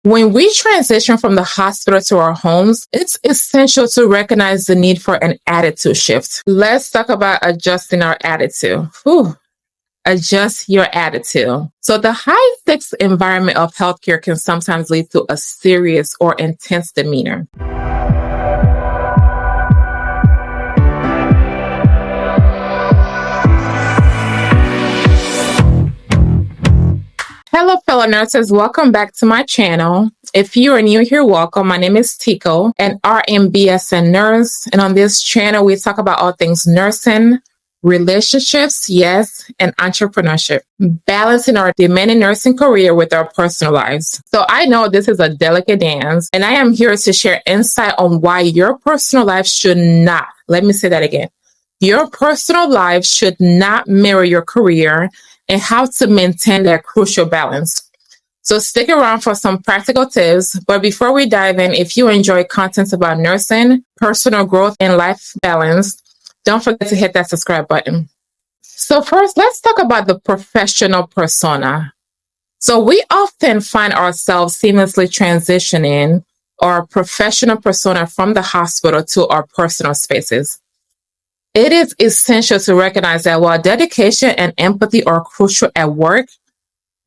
When we transition from the hospital to our homes, it's essential to recognize the need for an attitude shift. Let's talk about adjusting our attitude. Adjust your attitude. So the high stakes environment of healthcare can sometimes lead to a serious or intense demeanor. Hello, fellow nurses. Welcome back to my channel. If you are new here, welcome. My name is Tico, an RN/BSN nurse. And on this channel, we talk about all things nursing, relationships, yes, and entrepreneurship, balancing our demanding nursing career with our personal lives. So I know this is a delicate dance, and I am here to share insight on why your personal life should not, let me say that again, your personal life should not mirror your career and how to maintain that crucial balance. So stick around for some practical tips. But before we dive in, if you enjoy content about nursing, personal growth, and life balance, don't forget to hit that subscribe button. So first, let's talk about the professional persona. So we often find ourselves seamlessly transitioning our professional persona from the hospital to our personal spaces. It is essential to recognize that while dedication and empathy are crucial at work,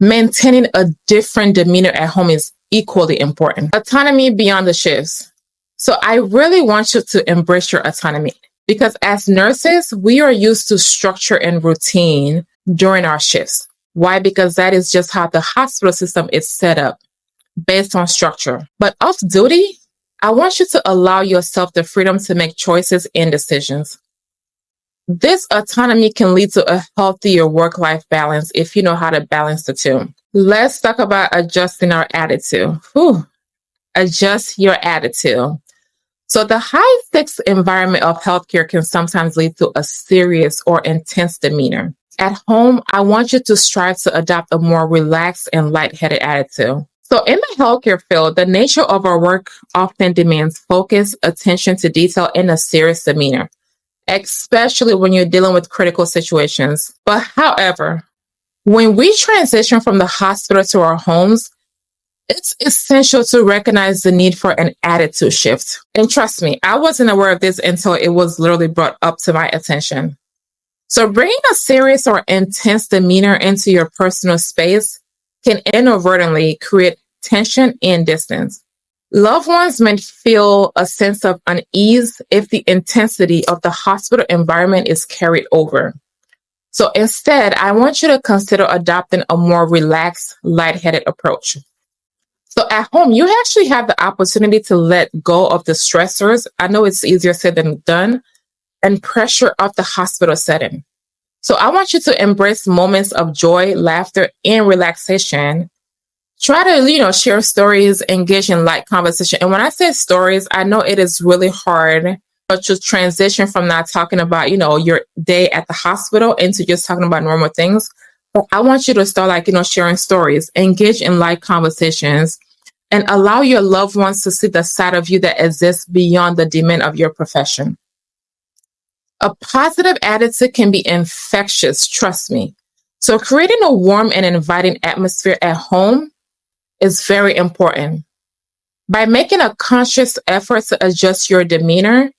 maintaining a different demeanor at home is equally important. Autonomy beyond the shifts. So I really want you to embrace your autonomy because as nurses, we are used to structure and routine during our shifts. Why? Because that is just how the hospital system is set up, based on structure. But off duty, I want you to allow yourself the freedom to make choices and decisions. This autonomy can lead to a healthier work-life balance if you know how to balance the two. Let's talk about adjusting our attitude. Adjust your attitude. So the high-stakes environment of healthcare can sometimes lead to a serious or intense demeanor. At home, I want you to strive to adopt a more relaxed and lighthearted attitude. So in the healthcare field, the nature of our work often demands focus, attention to detail, and a serious demeanor, especially when you're dealing with critical situations. But however, when we transition from the hospital to our homes, it's essential to recognize the need for an attitude shift. And trust me, I wasn't aware of this until it was literally brought up to my attention. So bringing a serious or intense demeanor into your personal space can inadvertently create tension and distance. Loved ones may feel a sense of unease if the intensity of the hospital environment is carried over. So instead, I want you to consider adopting a more relaxed, lightheaded approach. So at home, you actually have the opportunity to let go of the stressors. I know it's easier said than done, and pressure of the hospital setting. So I want you to embrace moments of joy, laughter, and relaxation. Try to, share stories, engage in light conversation. And when I say stories, I know it is really hard to transition from not talking about, your day at the hospital into just talking about normal things. But I want you to start sharing stories, engage in light conversations, and allow your loved ones to see the side of you that exists beyond the demand of your profession. A positive attitude can be infectious, trust me. So creating a warm and inviting atmosphere at home is very important. By making a conscious effort to adjust your demeanor,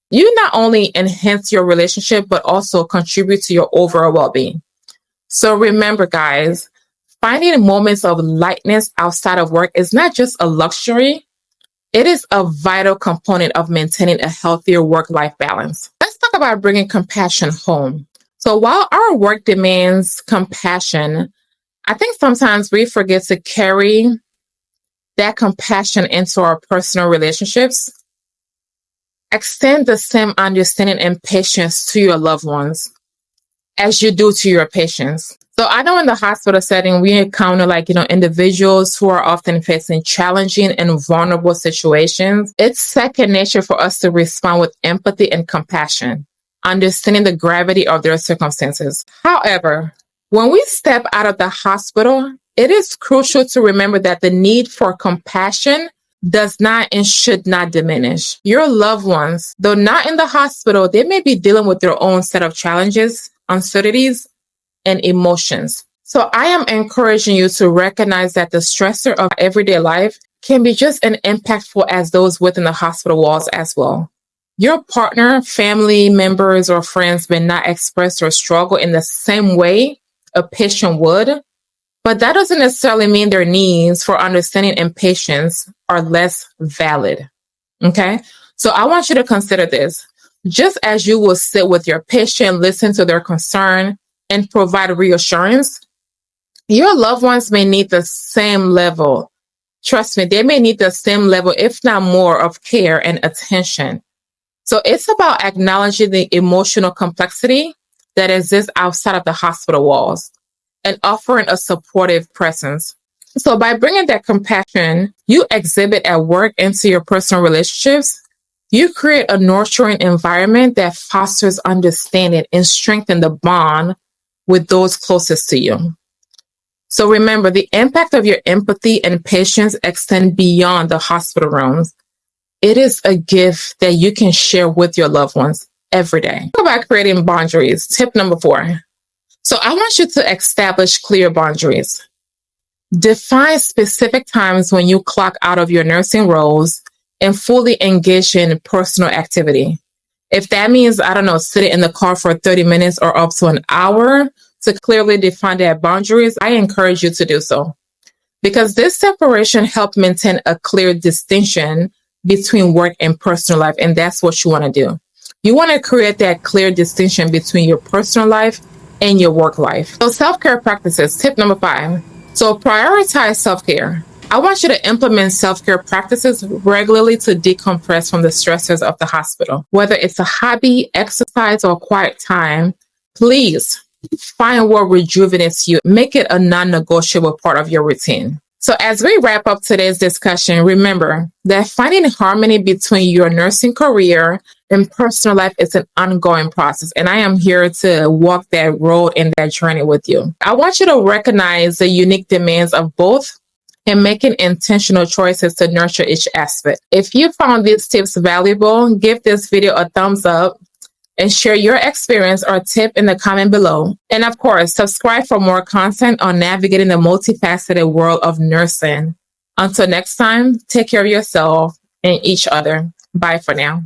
you not only enhance your relationship, but also contribute to your overall well-being. So remember, guys, finding moments of lightness outside of work is not just a luxury, it is a vital component of maintaining a healthier work-life balance. Let's talk about bringing compassion home. So while our work demands compassion, I think sometimes we forget to carry that compassion into our personal relationships. Extend the same understanding and patience to your loved ones as you do to your patients. So I know in the hospital setting, we encounter individuals who are often facing challenging and vulnerable situations. It's second nature for us to respond with empathy and compassion, understanding the gravity of their circumstances. However, when we step out of the hospital, it is crucial to remember that the need for compassion does not and should not diminish. Your loved ones, though not in the hospital, they may be dealing with their own set of challenges, uncertainties, and emotions. So I am encouraging you to recognize that the stressor of everyday life can be just as impactful as those within the hospital walls as well. Your partner, family members, or friends may not express or struggle in the same way a patient would, but that doesn't necessarily mean their needs for understanding and patience are less valid. Okay? So I want you to consider this. Just as you will sit with your patient, listen to their concern, and provide reassurance, your loved ones may need the same level. Trust me, they may need the same level, if not more, of care and attention. So it's about acknowledging the emotional complexity that exists outside of the hospital walls and offering a supportive presence. So by bringing that compassion you exhibit at work into your personal relationships, you create a nurturing environment that fosters understanding and strengthens the bond with those closest to you. So remember, the impact of your empathy and patience extend beyond the hospital rooms. It is a gift that you can share with your loved ones every day. Talk about creating boundaries. Tip number 4. So I want you to establish clear boundaries. Define specific times when you clock out of your nursing roles and fully engage in personal activity. If that means, I don't know, sitting in the car for 30 minutes or up to an hour to clearly define their boundaries, I encourage you to do so. Because this separation helps maintain a clear distinction between work and personal life, and that's what you want to do. You want to create that clear distinction between your personal life and your work life. So self-care practices, tip number 5. So prioritize self-care. I want you to implement self-care practices regularly to decompress from the stressors of the hospital. Whether it's a hobby, exercise, or quiet time, please find what rejuvenates you. Make it a non-negotiable part of your routine. So as we wrap up today's discussion, remember that finding harmony between your nursing career and personal life is an ongoing process. And I am here to walk that road and that journey with you. I want you to recognize the unique demands of both and making intentional choices to nurture each aspect. If you found these tips valuable, give this video a thumbs up and share your experience or tip in the comment below. And of course, subscribe for more content on navigating the multifaceted world of nursing. Until next time, take care of yourself and each other. Bye for now.